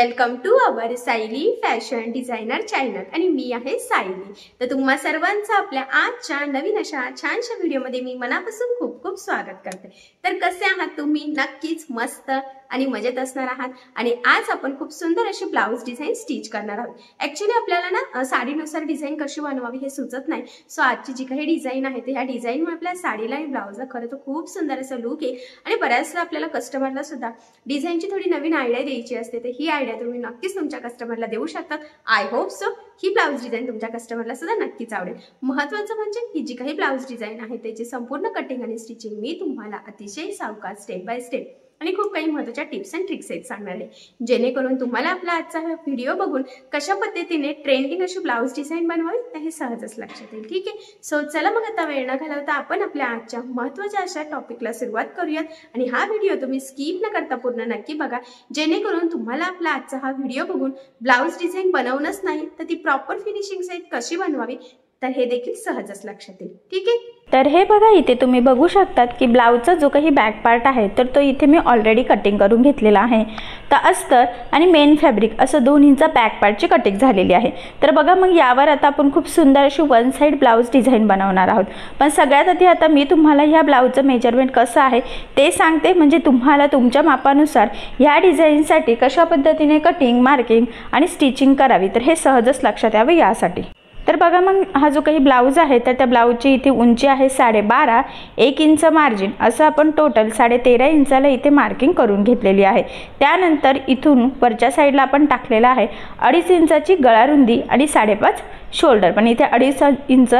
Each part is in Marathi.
Welcome to our Sayali fashion designer channel आणि मी आहे सायली। तर तुम्हा सर्वांचं आपल्या आजच्या नवीन अशा छानशा व्हिडिओमध्ये मी मनापासून खूप खूप स्वागत करते। तर कसे आहात तुम्ही? नक्कीच मस्त आणि मजेत असणार आहात। आणि आज आपण खूप सुंदर अशी ब्लाउज डिझाइन स्टिच करणार आहोत। ऍक्च्युअली आपल्याला ना साडीनुसार डिझाइन कशी बनवावी हे सुचत नाही। सो आजची जी काही डिझाइन आहे ते ह्या डिझाइनमुळे आपल्या साडीला आणि ब्लाउजला खरं तर खूप सुंदर असं लुक आहे। आणि बऱ्याचदा आपल्याला कस्टमरला सुद्धा डिझाइनची थोडी नवीन आयडिया द्यायची असते, तर ही आयडिया तुम्ही नक्कीच तुमच्या कस्टमरला देऊ शकतात। I hope so he blouse design तुमच्या कस्टमरला सुद्धा नक्कीच आवडेल। महत्त्वाचं म्हणजे ही जी काही ब्लाउज डिझाइन आहे त्याची संपूर्ण कटिंग आणि स्टिचिंग मी तुम्हाला अतिशय सावकाश स्टेप बाय स्टेप आणि खूप काही महत्त्वाच्या टिप्स अँड ट्रिक्स आहेत सांगणार आहे, जेणेकरून तुम्हाला आपला आजचा हा व्हिडिओ बघून कशा पद्धतीने ट्रेंडिंग अशी ब्लाउज डिझाइन बनवावी ते हे सहजच लक्षात येईल। ठीक आहे, सो चला मग आता वेळ न घालवता आपण आपल्या आजच्या महत्त्वाच्या अशा टॉपिकला सुरुवात करूयात। आणि हा व्हिडिओ तुम्ही स्किप न करता पूर्ण नक्की बघा, जेणेकरून तुम्हाला आपला आजचा हा व्हिडिओ बघून ब्लाउज डिझाइन बनवणंच नाही तर ती प्रॉपर फिनिशिंग सहित कशी बनवावी तर हे देखील सहजच लक्षात येईल। ठीक आहे, तर हे बघा, इथे तुम्ही बघू शकतात की ब्लाउजचा जो काही बॅक पार्ट आहे तर तो इथे मी ऑलरेडी कटिंग करून घेतलेला आहे। तर अस्तर आणि मेन फॅब्रिक असं दोन्हींचा बॅक पार्टची कटिंग झालेली आहे। तर बघा, मग यावर आता आपण खूप सुंदर अशी वन साइड ब्लाउज डिझाइन बनवणार आहोत। पण सगळ्यात आधी आता मी तुम्हाला ह्या ब्लाउजचं मेजरमेंट कसं आहे ते सांगते, म्हणजे तुम्हाला तुमच्या मापानुसार ह्या डिझाईनसाठी कशा पद्धतीने कटिंग, मार्किंग आणि स्टिचिंग करावी तर हे सहजच लक्षात यावं यासाठी। तर बघा, मग हा जो काही ब्लाउज आहे तर त्या ब्लाउजची इथे उंची आहे 12.5, 1 इंच मार्जिन असं आपण टोटल 13.5 इंचाला इथे मार्किंग करून घेतलेली आहे। त्यानंतर इथून वरच्या साईडला आपण टाकलेला आहे 2.5 इंचाची गळा रुंदी आणि 5.5 शोल्डर, पण इथे 2.5 इंच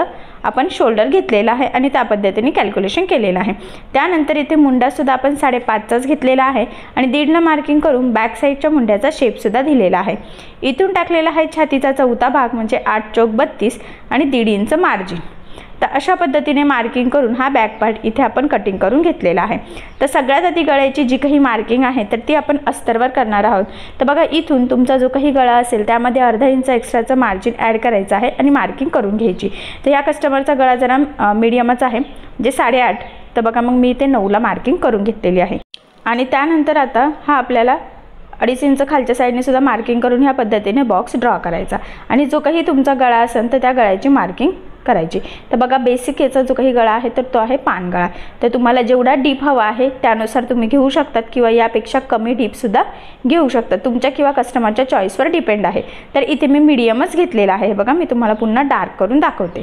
आपण शोल्डर घेतलेला आहे आणि त्या पद्धतीने कॅल्क्युलेशन केलेलं आहे। त्यानंतर इथे मुंडासुद्धा आपण 5.5चाच घेतलेला आहे आणि 1.5ला मार्किंग करून बॅक साईडच्या मुंड्याचा शेपसुद्धा दिलेला आहे। इथून टाकलेला आहे छातीचा चौथा भाग म्हणजे 8 चौक 32 आणि 1.5 इंच मार्जिन। तर अशा पद्धतीने मार्किंग करून हा बॅक पार्ट इथे आपण कटिंग करून घेतलेला आहे। तर सगळ्यात आधी गळ्याची जी काही मार्किंग आहे तर ती आपण अस्तरवर करणार आहोत। तर बघा, इथून तुमचा जो काही गळा असेल त्यामध्ये अर्धा इंच एक्स्ट्राचं मार्जिन ॲड करायचं आहे आणि मार्किंग करून घ्यायची। तर या कस्टमरचा गळा जरा मीडियमच आहे म्हणजे 8.5, तर बघा मग मी इथे 9ला मार्किंग करून घेतलेली आहे। आणि त्यानंतर आता हा आपल्याला 2.5 इंच खालच्या साईडने सुद्धा मार्किंग करून ह्या पद्धतीने बॉक्स ड्रॉ करायचा आणि जो काही तुमचा गळा असेल तर त्या गळ्याची मार्किंग करायची। तर बघा, बेसिक याचा जो काही गळा आहे तर तो आहे पान गळा। तर तुम्हाला जेवढा डीप हवा आहे त्यानुसार तुम्ही घेऊ शकतात किंवा यापेक्षा कमी डीपसुद्धा घेऊ शकतात, तुमच्या किंवा कस्टमरच्या चॉईसवर डिपेंड आहे। तर इथे मी मीडियमच घेतलेला आहे। बघा, मी तुम्हाला पुन्हा डार्क करून दाखवते।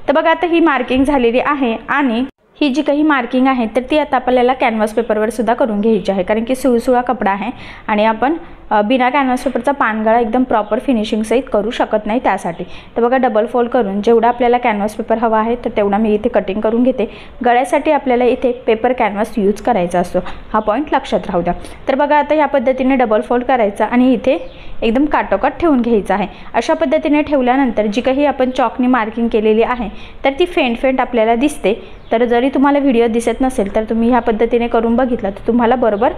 तर बघा, आता ही मार्किंग झालेली आहे आणि ही जी काही मार्किंग आहे तर ती आता आपल्याला कॅनव्हास पेपरवर सुद्धा करून घ्यायची आहे, कारण की सुळसुळा कपडा आहे आणि आपण बिना कॅनव्हास पेपरचा पानगळा एकदम प्रॉपर फिनिशिंग सहित करू शकत नाही त्यासाठी। तर बघा, डबल फोल्ड करून जेवढा आपल्याला कॅनव्हास पेपर हवा आहे तर तेवढा मी इथे कटिंग करून घेते। गळ्यासाठी आपल्याला इथे पेपर कॅनव्हास यूज करायचा असतो, हा पॉईंट लक्षात राहू द्या। तर बघा, आता या पद्धतीने डबल फोल्ड करायचा आणि इथे एकदम काटोकाट ठेवून घ्यायचं आहे। अशा पद्धतीने ठेवल्यानंतर जी काही आपण चॉकनी मार्किंग केलेली आहे तर ती फेंट फेंट आपल्याला दिसते। तर जरी तुम्हाला व्हिडिओ दिसत नसेल तर तुम्ही ह्या पद्धतीने करून बघितलं तर तुम्हाला बरोबर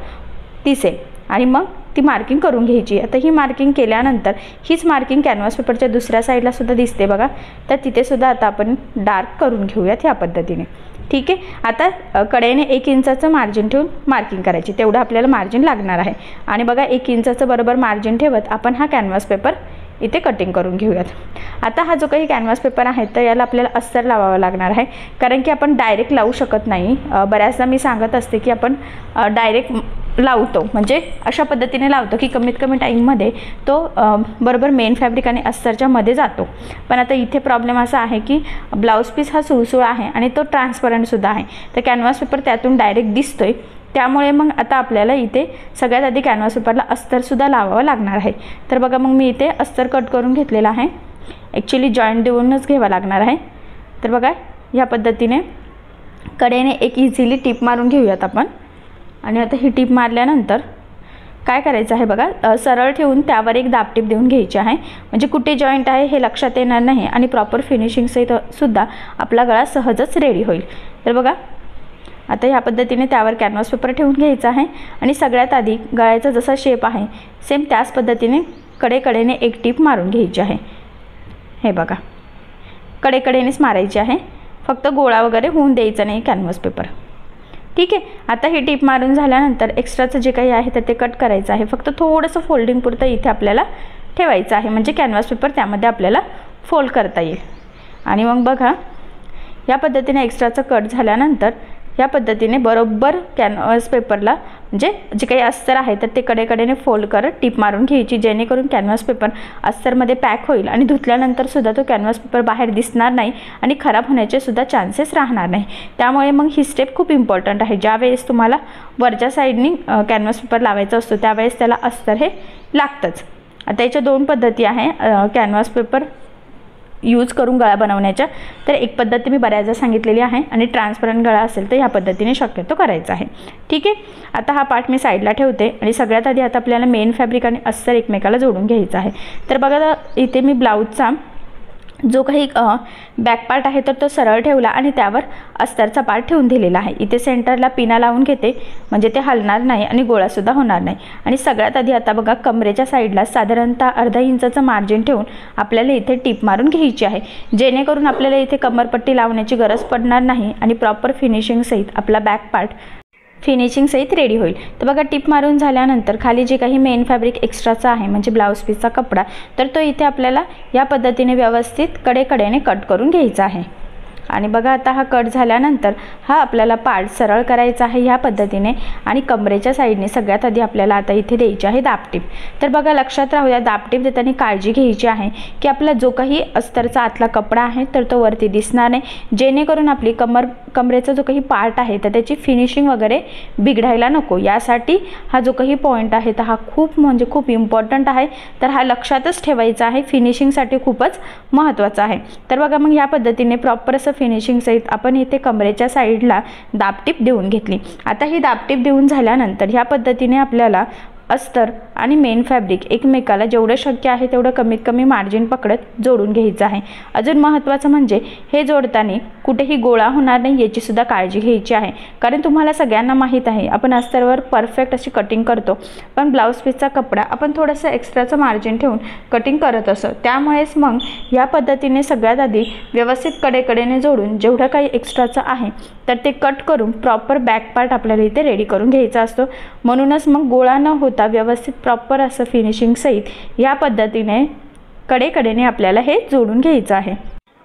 दिसेल आणि मग ती मार्किंग करून घ्यायची। आता ही मार्किंग केल्यानंतर हीच मार्किंग कॅनव्हास पेपरच्या दुसऱ्या साईडला सुद्धा दिसते बघा, तर तिथे सुद्धा आता आपण डार्क करून घेऊयात ह्या पद्धतीने। ठीक आहे, आता कडेने 1 इंचाचं मार्जिन ठेवून मार्किंग करायची, तेवढं आपल्याला मार्जिन लागणार आहे। आणि बघा, 1 इंचाचं बरोबर मार्जिन ठेवत आपण हा कॅनव्हास पेपर इथे कटिंग करून घेऊयात। आता हा जो काही कॅनव्हास पेपर आहे तर याला आपल्याला अस्तर लावावं लागणार आहे, कारण की आपण डायरेक्ट लावू शकत नाही। बऱ्याचदा मी सांगत असते की आपण डायरेक्ट लावतो, म्हणजे अशा पद्धतीने लावतो की कमीत कमी टाईममध्ये तो बरोबर मेन फॅब्रिक आणि अस्तरच्या मध्ये जातो। पण आता इथे प्रॉब्लेम असा आहे की ब्लाऊज पीस हा सुळसुळा आहे आणि तो ट्रान्सपरंटसुद्धा आहे, तर कॅनव्हास पेपर त्यातून डायरेक्ट दिसतोय। त्यामुळे मग आता आपल्याला इथे सगळ्यात आधी कॅनव्हास पेपरला अस्तरसुद्धा लावावं लागणार आहे। तर बघा, मग मी इथे अस्तर कट करून घेतलेला आहे, ॲक्च्युली जॉईंट देऊनच घ्यावं लागणार आहे। तर बघा, ह्या पद्धतीने कडेने एक इझिली टिप मारून घेऊयात आपण। आणि आता ही टिप मारल्यानंतर काय करायचं आहे बघा, सरळ ठेवून त्यावर एक दाबटीप देऊन घ्यायची आहे, म्हणजे कुठे जॉईंट आहे हे लक्षात येणार नाही आणि प्रॉपर फिनिशिंग सहित सुद्धा आपला गळा सहजच रेडी होईल। तर बघा, आता ह्या पद्धतीने त्यावर कॅनव्हास पेपर ठेवून घ्यायचा आहे आणि सगळ्यात आधी गळ्याचा जसा शेप आहे सेम त्याच पद्धतीने कडेकडेने एक टीप मारून घ्यायची आहे। हे बघा, कडेकडेनेच मारायची आहे, फक्त गोळा वगैरे होऊन द्यायचा नाही कॅनव्हास पेपर। ठीक आहे। आता ही टीप मारून झाल्यानंतर एक्स्ट्राचं जे काही आहे तर ते कट करायचं आहे, फक्त थोडंसं फोल्डिंग पुरतं इथे आपल्याला ठेवायचं आहे, म्हणजे कॅनव्हास पेपर त्यामध्ये आपल्याला फोल्ड करता येईल। आणि मग बघा या पद्धतीने एक्स्ट्राचं कट झाल्यानंतर या पद्धतीने बरोबर कॅनव्हास पेपरला म्हणजे जे काही अस्तर आहे तर ते कडेकडेने फोल्ड करत टीप मारून घ्यायची, जेणेकरून कॅनव्हास पेपर अस्तरमध्ये पॅक होईल आणि धुतल्यानंतर सुद्धा तो कॅनव्हास पेपर बाहेर दिसणार नाही आणि खराब होण्याचे सुद्धा चान्सेस राहणार नाही। त्यामुळे मग ही स्टेप खूप इम्पॉर्टंट आहे। ज्यावेळेस तुम्हाला वरच्या साईडनी कॅनव्हास पेपर लावायचा असतो त्यावेळेस त्याला अस्तर हे लागतंच। आता याच्या दोन पद्धती आहे कॅनव्हास पेपर यूज करून गळा बनवण्याच्या। तर एक पद्धती मी बऱ्याचदा सांगितलेली आहे आणि ट्रान्सपरंट गळा असेल तर ह्या पद्धतीने शक्यतो करायचा आहे। ठीक आहे, आता हा पार्ट मी साईडला ठेवते आणि सगळ्यात आधी आता आपल्याला मेन फॅब्रिक आणि अस्तर एकमेकाला जोडून घ्यायचं आहे। तर बघा इथे मी ब्लाऊजचा जो काही बॅक पार्ट आहे तर तो सरळ ठेवला आणि त्यावर अस्तरचा पार्ट ठेवून दिलेला आहे। इथे सेंटरला पिना लावून घेते, म्हणजे ते हलणार नाही आणि गोळासुद्धा होणार नाही। आणि सगळ्यात आधी आता बघा कमरेच्या साईडला साधारणतः अर्धा इंचाचं मार्जिन ठेवून आपल्याला इथे टीप मारून घ्यायची आहे, जेणेकरून आपल्याला इथे कमरपट्टी लावण्याची गरज पडणार नाही आणि प्रॉपर फिनिशिंग सहित आपला बॅक पार्ट फिनिशिंग सहित रेडी होईल। तर बघा टीप मारून झाल्यानंतर खाली जे काही मेन फॅब्रिक एक्स्ट्राचा आहे म्हणजे ब्लाऊज पीसचा कपडा तर तो इथे आपल्याला या पद्धतीने व्यवस्थित कडेकडेने कट करून घ्यायचा आहे। आणि बघा आता हा कट झाल्यानंतर हा आपल्याला पार्ट सरळ करायचा आहे ह्या पद्धतीने आणि कमरेच्या साईडने सगळ्यात आधी आपल्याला आता इथे द्यायची आहे दाबटीप। तर बघा लक्षात राहू या दाबटीप देताना काळजी घ्यायची आहे की आपला जो काही अस्तरचा आतला कपडा आहे तर तो वरती दिसणार नाही, जेणेकरून आपली कमरेचा जो काही पार्ट आहे तर त्याची फिनिशिंग वगैरे बिघडायला नको। यासाठी हा जो काही पॉईंट आहे तर हा खूप म्हणजे खूप इम्पॉर्टंट आहे, तर हा लक्षातच ठेवायचा आहे, फिनिशिंगसाठी खूपच महत्त्वाचा आहे। तर बघा मग या पद्धतीने प्रॉपर असं फिनिशिंग सहित आपण इथे कमरेच्या साईडला दाबटीप देऊन घेतली। आता ही दाबटीप देऊन झाल्यानंतर ह्या पद्धतीने आपल्याला अस्तर आणि मेन फॅब्रिक एकमेकाला जेवढं शक्य आहे तेवढं कमीत कमी मार्जिन पकडत जोडून घ्यायचं आहे। अजून महत्त्वाचं म्हणजे हे जोडताना कुठेही गोळा होणार नाही याची सुद्धा काळजी घ्यायची आहे, कारण तुम्हाला सगळ्यांना माहीत आहे आपण अस्तरवर परफेक्ट अशी कटिंग करतो, पण ब्लाऊज पीसचा कपडा आपण थोडंसं एक्स्ट्राचं मार्जिन ठेवून कटिंग करत असतो। त्यामुळेच मग या पद्धतीने सगळ्यात आधी व्यवस्थित कडेकडेने जोडून जेवढं काही एक्स्ट्राचं आहे तर ते कट करून प्रॉपर बॅक पार्ट आपल्याला इथे रेडी करून घ्यायचा असतो। म्हणूनच मग गोळा न होता व्यवस्थित प्रॉपर असं फिनिशिंग सहित या पद्धतीने कडेकडेने आपल्याला हे जोडून घ्यायचं आहे।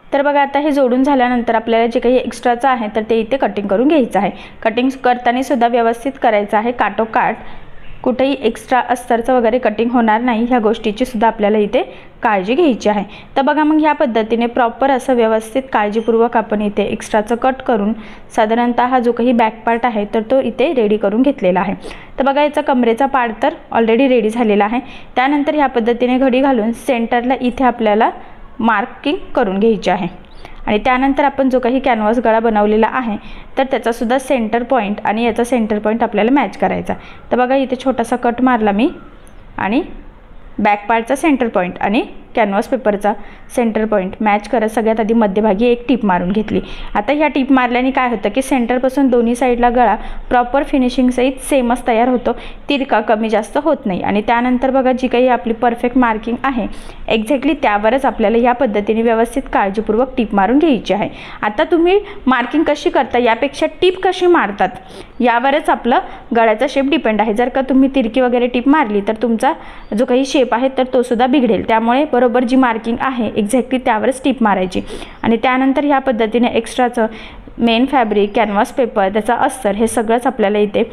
तर बघा आता हे जोडून झाल्यानंतर आपल्याला जे काही एक्स्ट्राचं आहे तर ते इथे कटिंग करून घ्यायचं आहे। कटिंग करताना सुद्धा व्यवस्थित करायचं आहे, काटोकाट कुठेही एक्स्ट्रा अस्तरचं वगैरे कटिंग होणार नाही ह्या गोष्टीची सुद्धा आपल्याला इथे काळजी घ्यायची आहे। तर बघा मग ह्या पद्धतीने प्रॉपर असं व्यवस्थित काळजीपूर्वक आपण इथे एक्स्ट्राचं कट करून साधारणतः हा जो काही बॅक पार्ट आहे तर तो इथे रेडी करून घेतलेला आहे। तर बघा याचा कमरेचा पार्ट तर ऑलरेडी रेडी झालेला आहे। त्यानंतर ह्या पद्धतीने घडी घालून सेंटरला इथे आपल्याला मार्किंग करून घ्यायची आहे आणि त्यानंतर आपण जो काही कॅनव्हास गळा बनवलेला आहे तर त्याचा सुद्धा सेंटर पॉईंट आणि याचा सेंटर पॉईंट आपल्याला मॅच करायचा। तर बघा इथे छोटासा कट मारला मी आणि बॅक पार्टचा सेंटर पॉईंट आणि कॅनव्हास पेपरचा सेंटर पॉईंट मॅच करत सगळ्यात आधी मध्यभागी एक टीप मारून घेतली। आता ह्या टीप मारल्याने काय होतं की सेंटरपासून दोन्ही साईडला गळा प्रॉपर फिनिशिंग सहित सेमच तयार होतो, तिरका कमी जास्त होत नाही। आणि त्यानंतर बघा जी काही आपली परफेक्ट मार्किंग आहे एक्झॅक्टली त्यावरच आपल्याला या पद्धतीने व्यवस्थित काळजीपूर्वक टीप मारून घ्यायची आहे। आता तुम्ही मार्किंग कशी करता यापेक्षा टीप कशी मारतात यावरच आपलं गळ्याचा शेप डिपेंड आहे। जर का तुम्ही तिरकी वगैरे टीप मारली तर तुमचा जो काही शेप आहे तर तो सुद्धा बिघडेल। त्यामुळे बरोबर जी मार्किंग आहे एक्झॅक्टली त्यावरच टीप मारायची आणि त्यानंतर ह्या पद्धतीने एक्स्ट्राचं मेन फॅब्रिक कॅनव्हास पेपर त्याचा अस्तर हे सगळंच आपल्याला इथे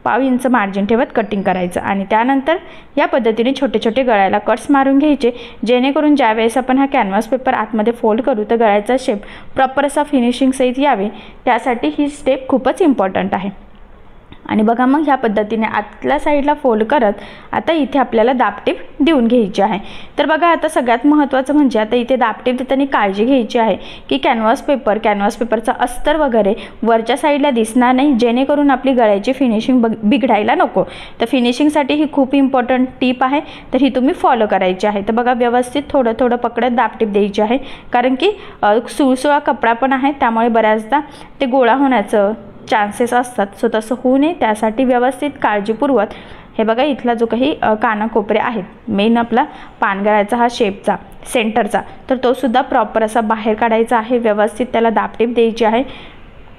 पाव इंच मार्जिन ठेवत कटिंग करायचं आणि त्यानंतर या पद्धतीने छोटे छोटे गळ्याला कट्स मारून घ्यायचे, जेणेकरून ज्यावेळेस आपण हा कॅनव्हास पेपर आतमध्ये फोल्ड करू तर गळ्याचा शेप प्रॉपर असा फिनिशिंग सहित यावे, त्यासाठी ही स्टेप खूपच इम्पॉर्टंट आहे। आणि बघा मग ह्या पद्धतीने आतल्या साईडला फोल्ड करत आता इथे आपल्याला दाबटीप देऊन घ्यायची आहे। तर बघा आता सगळ्यात महत्त्वाचं म्हणजे आता इथे दाबटीप देताना काळजी घ्यायची आहे की कॅनव्हास पेपरचा अस्तर वगैरे वरच्या साईडला दिसणार नाही, जेणेकरून आपली गळ्याची फिनिशिंग बिघडायला नको। तर फिनिशिंगसाठी ही खूप इम्पॉर्टंट टीप आहे, तर ही तुम्ही फॉलो करायची आहे। तर बघा व्यवस्थित थोडं थोडं पकडत दाबटीप द्यायची आहे, कारण की सुळसुळा कपडा पण आहे त्यामुळे बऱ्याचदा ते गोळा होण्याचं चान्सेस असतात। सो तसं होऊ नये त्यासाठी व्यवस्थित काळजीपूर्वक हे बघा इथला जो काही कानाकोपरे आहेत मेन आपला पानगळ्याचा हा शेपचा सेंटरचा तर तो सुद्धा प्रॉपर असा बाहेर काढायचा आहे, व्यवस्थित त्याला दाबटीप द्यायची आहे।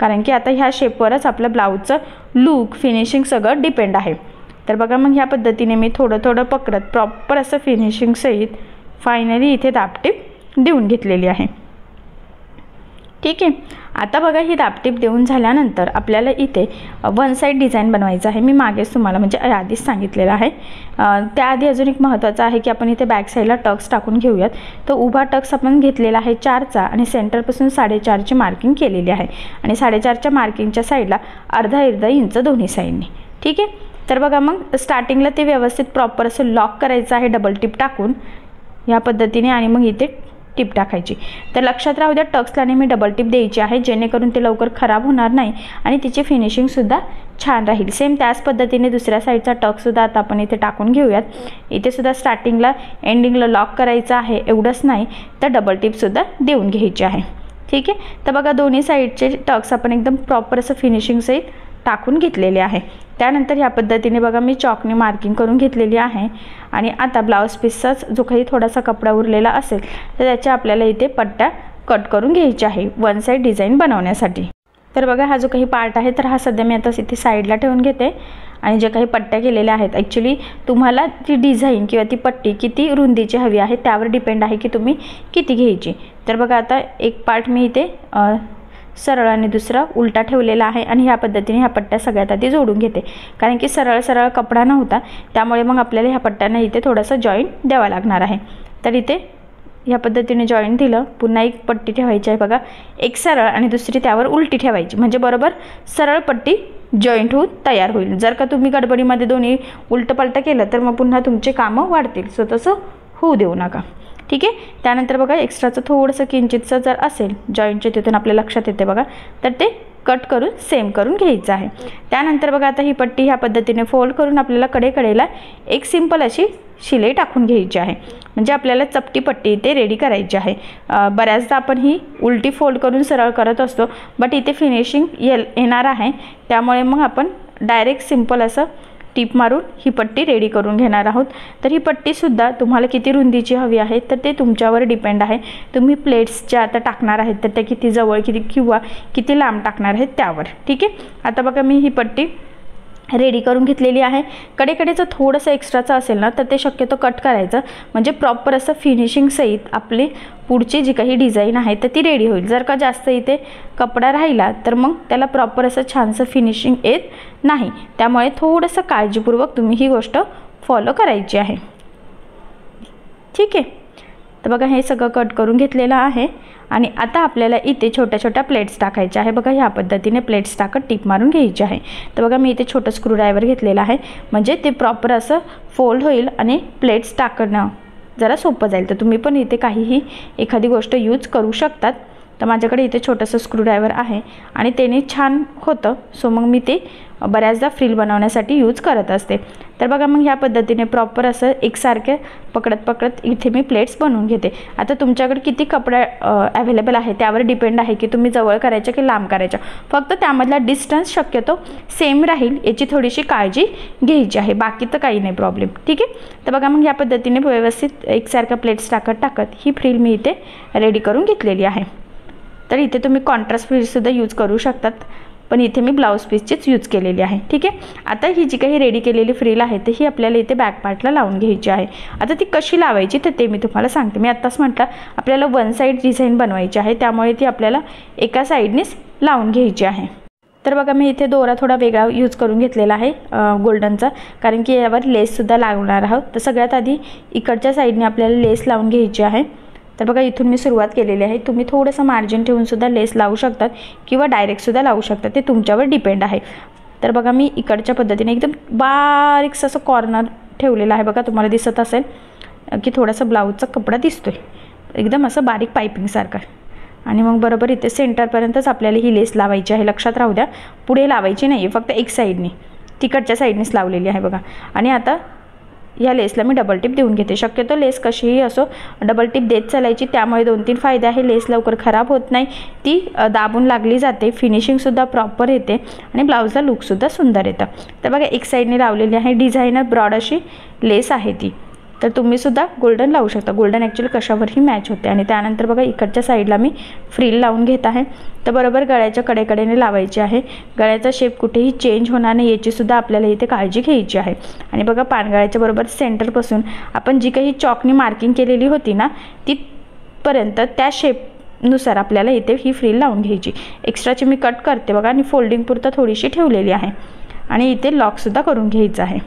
कारण की आता ह्या शेपवरच आपलं ब्लाऊजचं लूक फिनिशिंग सगळं डिपेंड आहे. तर बघा मग ह्या पद्धतीने मी थोडं थोडं पकडत प्रॉपर असं फिनिशिंग सहित फायनली इथे दाबटीप देऊन घेतलेली आहे. ठीक आहे. आता बघा ही दाबटीप देऊन झाल्यानंतर आपल्याला इथे वन साईड डिझाईन बनवायचं आहे. मी मागेच तुम्हाला म्हणजे आधीच सांगितलेलं आहे. त्याआधी अजून एक महत्त्वाचं आहे की आपण इथे बॅक साईडला टक्स टाकून घेऊयात. तर उभा टक्स आपण घेतलेला आहे 4चा आणि सेंटरपासून 4.5ची मार्किंग केलेली आहे आणि 4.5च्या मार्किंगच्या साईडला अर्धा इंच दोन्ही साईडने. ठीक आहे. तर बघा मग स्टार्टिंगला ते व्यवस्थित प्रॉपर असं लॉक करायचं आहे डबल टिप टाकून ह्या पद्धतीने आणि मग इथे टिप टाकायची. तर लक्षात राहू द्या टक्सला नेहमी डबल टिप द्यायची आहे जेणेकरून ते लवकर खराब होणार नाही आणि तिची फिनिशिंगसुद्धा छान राहील. सेम त्याच पद्धतीने दुसऱ्या साईडचा टक्ससुद्धा आता आपण इथे टाकून घेऊयात. इथे सुद्धा स्टार्टिंगला एंडिंगला लॉक करायचं आहे. एवढंच नाही तर डबल टिपसुद्धा देऊन घ्यायची आहे. ठीक आहे. तर बघा दोन्ही साईडचे टक्स आपण एकदम प्रॉपर असं फिनिशिंगसहित टाकून घेतलेले आहे. त्यानंतर ह्या पद्धतीने बघा मी चॉकने मार्किंग करून घेतलेली आहे आणि आता ब्लाऊज पीसचाच जो काही थोडासा कपडा उरलेला असेल तर त्याच्या आपल्याला इथे पट्ट्या कट करून घ्यायच्या आहे वन साईड डिझाईन बनवण्यासाठी. तर बघा हा जो काही पार्ट आहे तर हा सध्या मी आता इथे साईडला ठेवून घेते आणि जे काही पट्ट्या केलेल्या आहेत ॲक्च्युली तुम्हाला ती डिझाईन किंवा ती पट्टी किती रुंदीची हवी आहे त्यावर डिपेंड आहे की तुम्ही किती घ्यायची. तर बघा आता एक पार्ट मी इथे सरळ आणि दुसरा उलटा ठेवलेला आहे आणि ह्या पद्धतीने ह्या पट्ट्या सगळ्यात आधी जोडून घेते कारण की सरळ कपडा नव्हता त्यामुळे मग आपल्याला ह्या पट्ट्यांना इथे थोडंसं जॉईंट द्यावा लागणार आहे. तर इथे ह्या पद्धतीने जॉईंट दिलं. पुन्हा एक पट्टी ठेवायची आहे बघा एक सरळ आणि दुसरी त्यावर उलटी ठेवायची म्हणजे बरोबर सरळ पट्टी जॉईंट होऊन तयार होईल. जर का तुम्ही गडबडीमध्ये दोन्ही उलटं केलं तर मग पुन्हा तुमचे कामं वाढतील. सो तसं होऊ देऊ नका. ठीक आहे. त्यानंतर बघा एक्स्ट्राचं थोडंसं किंचितचं जर असेल जॉईंटच्या तिथून आपल्या लक्षात येते बघा तर ते कट करून सेम करून घ्यायचं आहे. त्यानंतर बघा आता ही पट्टी ह्या पद्धतीने फोल्ड करून आपल्याला कडेला एक सिंपल अशी शिलाई टाकून घ्यायची आहे म्हणजे आपल्याला चपटी पट्टी इथे रेडी करायची आहे. बऱ्याचदा आपण ही उलटी फोल्ड करून सरळ करत असतो बट इथे फिनिशिंग येणार आहे त्यामुळे मग आपण डायरेक्ट सिंपल असं टीप मारून ही पट्टी रेडी करून घेणार आहोत. तर ही पट्टीसुद्धा तुम्हाला किती रुंदीची हवी आहे तर ते तुमच्यावर डिपेंड आहे. तुम्ही प्लेट्स ज्या आता टाकणार आहेत तर त्या किती जवळ किंवा किती लांब टाकणार आहेत त्यावर. ठीक आहे. आता बघा मी ही पट्टी रेडी करून घेतलेली आहे. कडेचं थोडंसं एक्स्ट्राचं असेल ना तर ते शक्यतो कट करायचं म्हणजे प्रॉपर असं फिनिशिंग सहित आपली पुढची जी काही डिझाईन आहे तर ती रेडी होईल. जर का जास्त इथे कपडा राहिला तर मग त्याला प्रॉपर असं छानसं फिनिशिंग येत नाही. त्यामुळे थोडंसं काळजीपूर्वक तुम्ही ही गोष्ट फॉलो करायची आहे. ठीक आहे. तर बघा हे सगळं कट करून घेतलेलं आहे आणि आता आपल्याला इथे छोट्या प्लेट्स टाकायच्या आहे. बघा ह्या पद्धतीने प्लेट्स टाकत टीप मारून घ्यायची आहे. तर बघा मी इथे छोटं स्क्रूड्रायव्हर घेतलेलं आहे म्हणजे ते प्रॉपर असं फोल्ड होईल आणि प्लेट्स टाकणं जरा सोपं जाईल. तर तुम्ही पण इथे काहीही एखादी गोष्ट यूज करू शकतात. तर माझ्याकडे इथे छोटंसं स्क्रूड्रायव्हर आहे आणि त्याने छान होतं. सो मग मी ते बऱ्याचदा फ्रिल बनवण्यासाठी यूज करत असते. तर बघा मग ह्या पद्धतीने प्रॉपर असं एकसारखे पकडत इथे मी प्लेट्स बनवून घेते. आता तुमच्याकडे किती कपडा अवेलेबल आहे त्यावर डिपेंड आहे की तुम्ही जवळ करायच्या की लांब करायच्या. फक्त त्यामधला डिस्टन्स शक्यतो सेम राहील याची थोडीशी काळजी घ्यायची आहे. बाकी तर काही नाही प्रॉब्लेम. ठीक आहे. तर बघा मग ह्या पद्धतीने व्यवस्थित एकसारख्या प्लेट्स टाकत ही फ्रिल मी इथे रेडी करून घेतलेली आहे. तर इथे तुम्ही कॉन्ट्रास्ट फ्रिलसुद्धा यूज करू शकतात पण इथे मी ब्लाऊज पीसचीच यूज केलेली आहे. ठीक आहे. आता ही जी काही रेडी केलेली फ्रिल आहे तर ही आपल्याला इथे बॅक पार्टला लावून घ्यायची आहे. आता ती कशी लावायची तर ते मी तुम्हाला सांगते. मी आत्ताच म्हटलं आपल्याला वन साईड डिझाईन बनवायची आहे त्यामुळे ती आपल्याला एका साईडनेच लावून घ्यायची आहे. तर बघा मी इथे दोरा थोडा वेगळा यूज करून घेतलेला आहे गोल्डनचा कारण की यावर लेससुद्धा लावणार आहोत. तर सगळ्यात आधी इकडच्या साईडने आपल्याला लेस लावून घ्यायची आहे. तर बघा इथून मी सुरुवात केलेली आहे. तुम्ही थोडंसं मार्जिन ठेवूनसुद्धा लेस लावू शकतात किंवा डायरेक्टसुद्धा लावू शकतात. ते तुमच्यावर डिपेंड आहे. तर बघा मी इकडच्या पद्धतीने एकदम बारीकसं असं कॉर्नर ठेवलेलं आहे. बघा तुम्हाला दिसत असेल की थोडासा ब्लाऊजचा कपडा दिसतोय एकदम असं बारीक पायपिंगसारखं आणि मग बरोबर इथे सेंटरपर्यंतच आपल्याला ही लेस लावायची आहे. लक्षात राहू द्या पुढे लावायची नाही आहे फक्त एक साईडने तिकडच्या साईडनेच लावलेली आहे बघा. आणि आता या लेसला मी डबल टिप देऊन घेते. शक्यतो लेस कशीही असो डबल टिप देत चालायची. त्यामुळे 2-3 फायदे आहे. लेस लवकर खराब होत नाही. ती दाबून लागली जाते. फिनिशिंगसुद्धा प्रॉपर येते आणि ब्लाऊजला लुकसुद्धा सुंदर येतं. तर बघा एक साईडने लावलेली आहे. डिझायनर ब्रॉड अशी लेस आहे ती. तर तुम्ही सुद्धा गोल्डन लावू शकता. गोल्डन ॲक्च्युली कशावरही मॅच होते. आणि त्यानंतर बघा इकडच्या साईडला मी फ्रिल लावून घेत आहे. तर बरोबर गळ्याच्या कडेकडेने लावायची आहे. गळ्याचा शेप कुठेही चेंज होणार नाही याची सुद्धा आपल्याला इथे काळजी घ्यायची आहे. आणि बघा पानगळ्याच्या बरोबर सेंटरपासून आपण जी काही चॉकनी मार्किंग केलेली होती ना तिथपर्यंत त्या शेपनुसार आपल्याला इथे ही फ्रिल लावून घ्यायची. एक्स्ट्राची मी कट करते बघा आणि फोल्डिंग पुरतं थोडीशी ठेवलेली आहे. आणि इथे लॉकसुद्धा करून घ्यायचं आहे.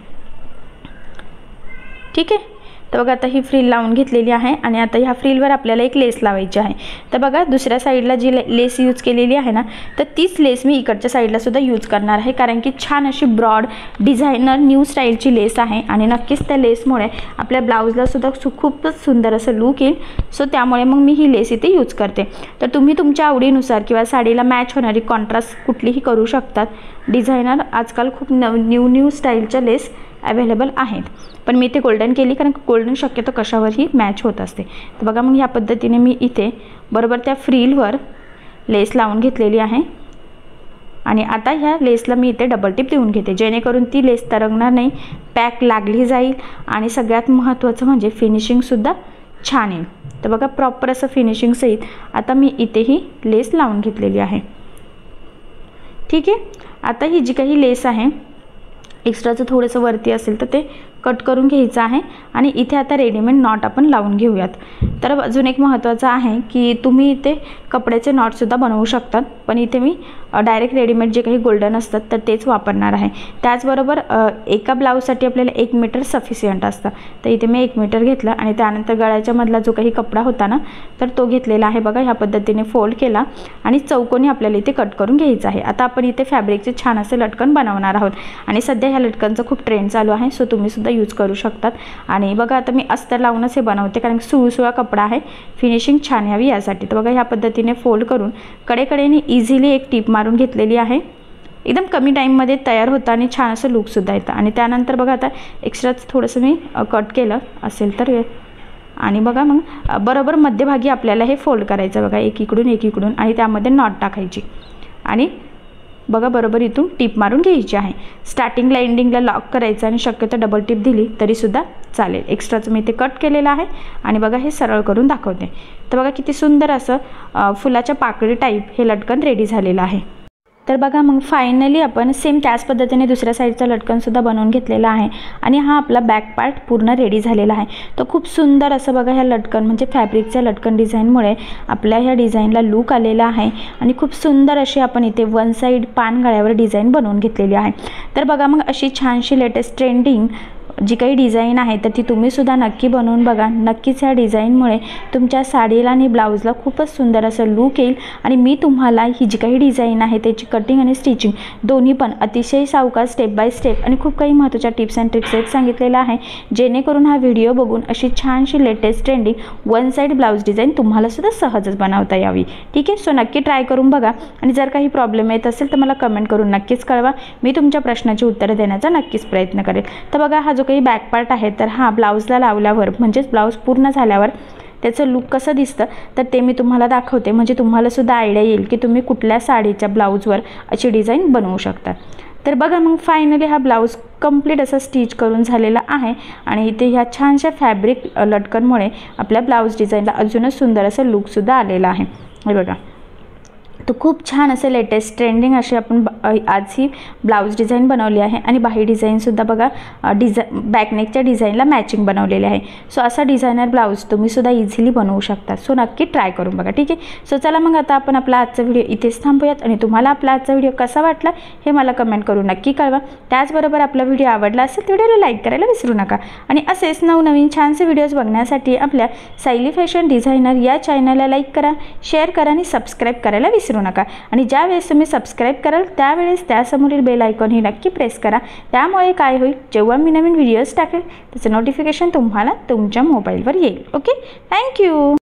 ठीक आहे. तर बघा आता ही फ्रिल लावून घेतलेली आहे. आणि आता ह्या फ्रिलवर आपल्याला एक लेस लावायची आहे. तर बघा दुसऱ्या साईडला जी लेस यूज केलेली आहे ना तर तीच लेस मी इकडच्या साईडला सुद्धा यूज करणार आहे. कारण की छान अशी ब्रॉड डिझायनर न्यू स्टाईलची लेस आहे. आणि नक्कीच त्या लेसमुळे आपल्या ब्लाऊजला सुद्धा खूपच सुंदर असं लूक येईल. सो त्यामुळे मग मी ही लेस इथे यूज करते. तर तुम्ही तुमच्या आवडीनुसार किंवा साडीला मॅच होणारी कॉन्ट्रास्ट कुठलीही करू शकतात. डिझायनर आजकाल खूप न्यू स्टाईलच्या लेस अवेलेबल आहेत. पण मी इथे गोल्डन केली कारण गोल्डन शक्यतो कशावरही मॅच होत असते. तर बघा मग ह्या पद्धतीने मी इथे बरोबर त्या फ्रिलवर लेस लावून घेतलेली आहे. आणि आता ह्या लेसला मी इथे डबल टिप देऊन घेते जेणेकरून ती लेस तरंगणार नाही, पॅक लागली जाईल. आणि सगळ्यात महत्त्वाचं म्हणजे फिनिशिंगसुद्धा छान येईल. तर बघा प्रॉपर असं फिनिशिंग सहित आता मी इथेही लेस लावून घेतलेली आहे. ठीक आहे. आता ही जी काही लेस आहे एक्स्ट्राचं थोडंसं वरती असेल तर ते कट करून घ्यायचं आहे. आणि इथे आता रेडीमेड नॉट आपण लावून घेऊयात. तर अजून एक महत्त्वाचं आहे की तुम्ही इथे कपड्याचे नॉटसुद्धा बनवू शकतात. पण इथे मी डायरेक्ट रेडीमेड जे काही गोल्डन असतात तर तेच वापरणार आहे. त्याचबरोबर एका ब्लाऊजसाठी आपल्याला 1 मीटर सफिशियंट असतं. तर इथे मी 1 मीटर घेतलं. आणि त्यानंतर गळ्याच्या मधला जो काही कपडा होता ना तर तो घेतलेला आहे. बघा ह्या पद्धतीने फोल्ड केला आणि चौकोनी आपल्याला इथे कट करून घ्यायचं आहे. आता आपण इथे फॅब्रिकचे छान असे लटकन बनवणार आहोत. आणि सध्या ह्या लटकनचा खूप ट्रेंड चालू आहे. सो तुम्ही सुद्धा यूज करू शकतात. आणि बघा आता मी अस्तर लावूनच हे बनवते कारण सुळसुळा कपडा आहे, फिनिशिंग छान यावी यासाठी. तर बघा ह्या पद्धतीने फोल्ड करून कडेकडेने इझिली एक टीप मारून घेतलेली आहे. एकदम कमी टाईममध्ये तयार होतं आणि छान असं लुकसुद्धा येतं. आणि त्यानंतर बघा आता एक्स्ट्राच थोडंसं मी कट केलं असेल तर. आणि बघा मग बरोबर मध्यभागी आपल्याला हे फोल्ड करायचं बघा एकीकडून आणि त्यामध्ये नॉट टाकायची. आणि बघा बरोबर इथून टिप मारून घ्यायची आहे. स्टार्टिंगला एंडिंगला लॉक करायचं आणि शक्यतो डबल टिप दिली तरीसुद्धा चालेल. एक्स्ट्राचं मी इथे कट केलेलं आहे. आणि बघा हे सरळ करून दाखवते. तर बघा किती सुंदर असं फुलाच्या पाकळी टाईप हे लटकन रेडी झालेलं आहे. तर बघा मग फायनली आपण सेम त्याच पद्धतीने दुसऱ्या साईडचा लटकनसुद्धा बनवून घेतलेला आहे. आणि हा आपला बॅक पार्ट पूर्ण रेडी झालेला आहे. तर खूप सुंदर असं बघा ह्या लटकन म्हणजे फॅब्रिकच्या लटकन डिझाईनमुळे आपल्या ह्या डिझाईनला लूक आलेला आहे. आणि खूप सुंदर अशी आपण इथे वन साईड पान गळ्यावर डिझाईन बनवून घेतलेली आहे. तर बघा मग अशी छानशी लेटेस्ट ट्रेंडिंग जी काही डिझाईन आहे तर ती तुम्हीसुद्धा नक्की बनवून बघा. नक्कीच ह्या डिझाईनमुळे तुमच्या साडीला आणि ब्लाऊजला खूपच सुंदर असं लूक येईल. आणि मी तुम्हाला ही जी काही डिझाईन आहे त्याची कटिंग आणि स्टिचिंग दोन्ही पण अतिशय सावकाश स्टेप बाय स्टेप आणि खूप काही महत्त्वाच्या टिप्स अँड ट्रिक्स एक सांगितलेला आहे जेणेकरून हा व्हिडिओ बघून अशी छानशी latest trending one side blouse design तुम्हालासुद्धा सहजच बनवता यावी. ठीक आहे. सो नक्की ट्राय करून बघा. आणि जर काही प्रॉब्लेम येत असेल तर मला कमेंट करून नक्कीच कळवा. मी तुमच्या प्रश्नाची उत्तरं देण्याचा नक्कीच प्रयत्न करेल. तर बघा हा जो काही बॅक पार्ट आहे तर हा ब्लाऊजला लावल्यावर म्हणजेच ब्लाऊज पूर्ण झाल्यावर त्याचं लूक कसं दिसतं तर ते मी तुम्हाला दाखवते. म्हणजे तुम्हालासुद्धा आयडिया येईल की तुम्ही कुठल्या साडीच्या ब्लाऊजवर अशी डिझाईन बनवू शकता. तर बघा मग फायनली हा ब्लाऊज कंप्लीट असा स्टिच करून झालेला आहे. आणि इथे ह्या छानशा फॅब्रिक लटकनमुळे आपल्या ब्लाऊज डिझाईनला अजूनच सुंदर असं लूकसुद्धा आलेला आहे. हे बघा तो खूप छान असे लेटेस्ट ट्रेंडिंग अशी आपण आज ही ब्लाऊज डिझाईन बनवली आहे. आणि बाही डिझाईनसुद्धा बघा बॅकनेकच्या डिझाईनला मॅचिंग बनवलेली आहे. सो असा डिझायनर ब्लाऊज तुम्हीसुद्धा इझिली बनवू शकता. सो नक्की ट्राय करून बघा. ठीक आहे. सो चला मग आता आपण आपला आजचा व्हिडिओ इथेच थांबूयात. आणि तुम्हाला आपला आजचा व्हिडिओ कसा वाटला हे मला कमेंट करून नक्की कळवा. त्याचबरोबर आपला व्हिडिओ आवडला असेल तर व्हिडिओला लाईक करायला विसरू नका. आणि असेच नवनवीन छानसे व्हिडिओज बघण्यासाठी आपल्या सायली फॅशन डिझायनर या चॅनलला लाईक करा, शेअर करा आणि सबस्क्राईब करायला विसरू नका. आणि ज्या वेळेस तुम्ही सबस्क्राईब कराल त्यावेळेस त्यासमोरील बेल आयकॉन ही नक्की प्रेस करा. त्यामुळे काय होईल जेव्हा मी नवीन व्हिडिओज टाकेल त्याचं नोटिफिकेशन तुम्हाला तुमच्या मोबाईलवर येईल. ओके. थँक्यू.